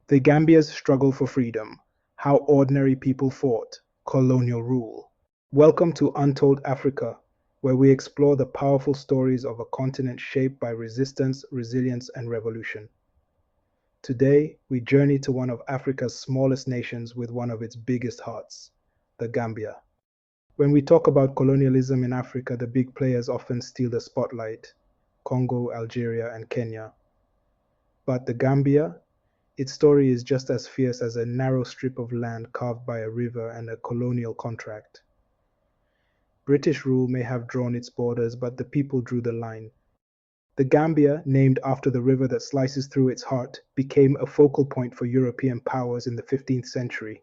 The Gambia's struggle for freedom, how ordinary people fought colonial rule. Welcome to Untold Africa, where we explore the powerful stories of a continent shaped by resistance, resilience, and revolution. Today, we journey to one of Africa's smallest nations with one of its biggest hearts, the Gambia. When we talk about colonialism in Africa, the big players often steal the spotlight: Congo, Algeria, and Kenya. But the Gambia, its story is just as fierce as a narrow strip of land carved by a river and a colonial contract. British rule may have drawn its borders, but the people drew the line. The Gambia, named after the river that slices through its heart, became a focal point for European powers in the 15th century.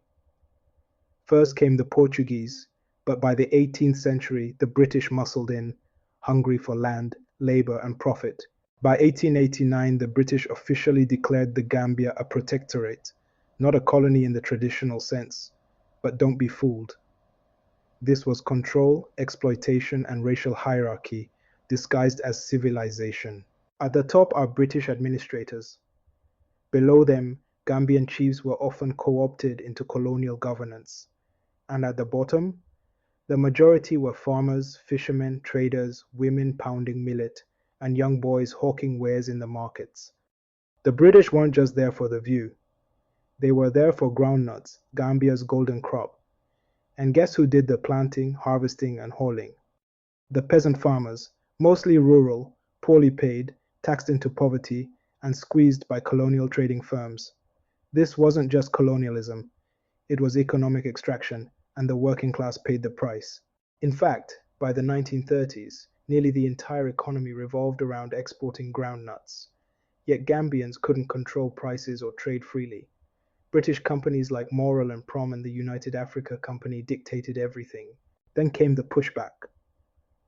First came the Portuguese, but by the 18th century, the British muscled in, hungry for land, labor, and profit. By 1889, the British officially declared the Gambia a protectorate, not a colony in the traditional sense. But don't be fooled. This was control, exploitation, and racial hierarchy disguised as civilization. At the top are British administrators. Below them, Gambian chiefs were often co-opted into colonial governance. And at the bottom, the majority were farmers, fishermen, traders, women pounding millet, and young boys hawking wares in the markets. The British weren't just there for the view. They were there for groundnuts, Gambia's golden crop. And guess who did the planting, harvesting, and hauling? The peasant farmers, mostly rural, poorly paid, taxed into poverty, and squeezed by colonial trading firms. This wasn't just colonialism, it was economic extraction, and the working class paid the price. In fact, by the 1930s, nearly the entire economy revolved around exporting groundnuts. Yet Gambians couldn't control prices or trade freely. British companies like Morel and Prom and the United Africa Company dictated everything. Then came the pushback.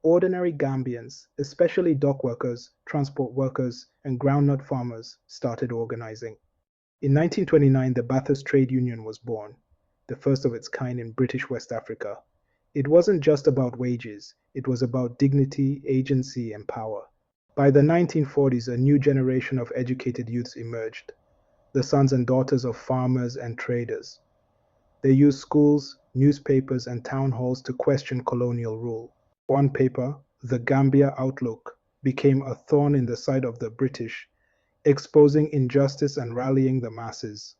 Ordinary Gambians, especially dock workers, transport workers, and groundnut farmers, started organizing. In 1929, the Bathurst Trade Union was born, the first of its kind in British West Africa. It wasn't just about wages, it was about dignity, agency, and power. By the 1940s, a new generation of educated youths emerged, the sons and daughters of farmers and traders. They used schools, newspapers, and town halls to question colonial rule. One paper, the Gambia Outlook, became a thorn in the side of the British, exposing injustice and rallying the masses.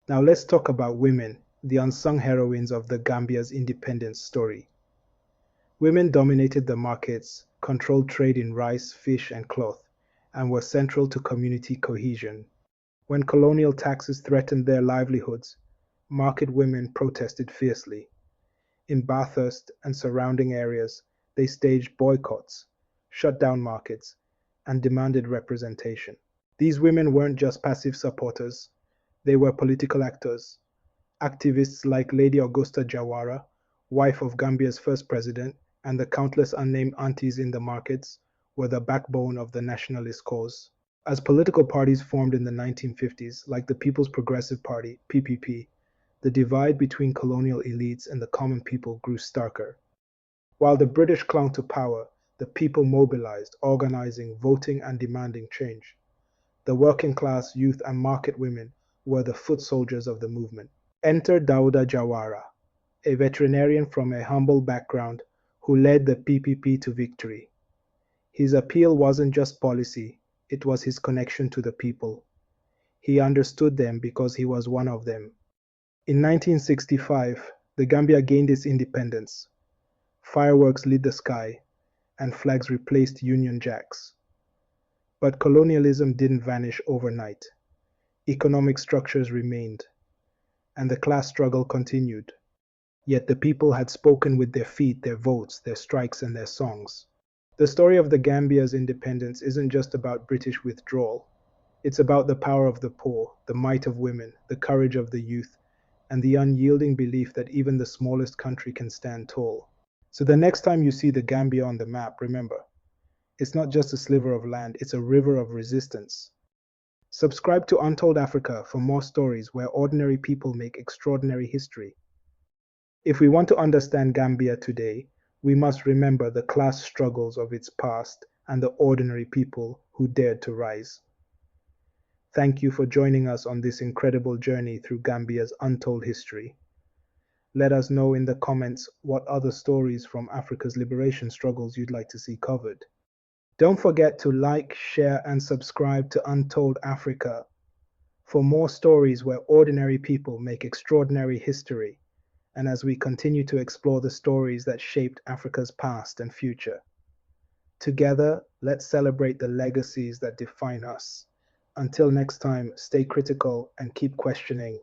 Now let's talk about women, the unsung heroines of the Gambia's independence story. Women dominated the markets, controlled trade in rice, fish, and cloth, and were central to community cohesion. When colonial taxes threatened their livelihoods, market women protested fiercely. In Bathurst and surrounding areas, they staged boycotts, shut down markets, and demanded representation. These women weren't just passive supporters, they were political actors. Activists like Lady Augusta Jawara, wife of Gambia's first president, and the countless unnamed aunties in the markets were the backbone of the nationalist cause. As political parties formed in the 1950s, like the People's Progressive Party, PPP, the divide between colonial elites and the common people grew starker. While the British clung to power, the people mobilized, organizing, voting, and demanding change. The working class, youth, and market women were the foot soldiers of the movement. Enter Dauda Jawara, a veterinarian from a humble background who led the PPP to victory. His appeal wasn't just policy, it was his connection to the people. He understood them because he was one of them. In 1965, the Gambia gained its independence. Fireworks lit the sky, and flags replaced Union Jacks. But colonialism didn't vanish overnight. Economic structures remained, and the class struggle continued. Yet the people had spoken with their feet, their votes, their strikes, and their songs. The story of the Gambia's independence isn't just about British withdrawal. It's about the power of the poor, the might of women, the courage of the youth, and the unyielding belief that even the smallest country can stand tall. So the next time you see the Gambia on the map, remember, it's not just a sliver of land, it's a river of resistance. Subscribe to Untold Africa for more stories where ordinary people make extraordinary history. If we want to understand Gambia today, we must remember the class struggles of its past and the ordinary people who dared to rise. Thank you for joining us on this incredible journey through Gambia's untold history. Let us know in the comments what other stories from Africa's liberation struggles you'd like to see covered. Don't forget to like, share, and subscribe to Untold Africa for more stories where ordinary people make extraordinary history, and as we continue to explore the stories that shaped Africa's past and future. Together, let's celebrate the legacies that define us. Until next time, stay critical and keep questioning.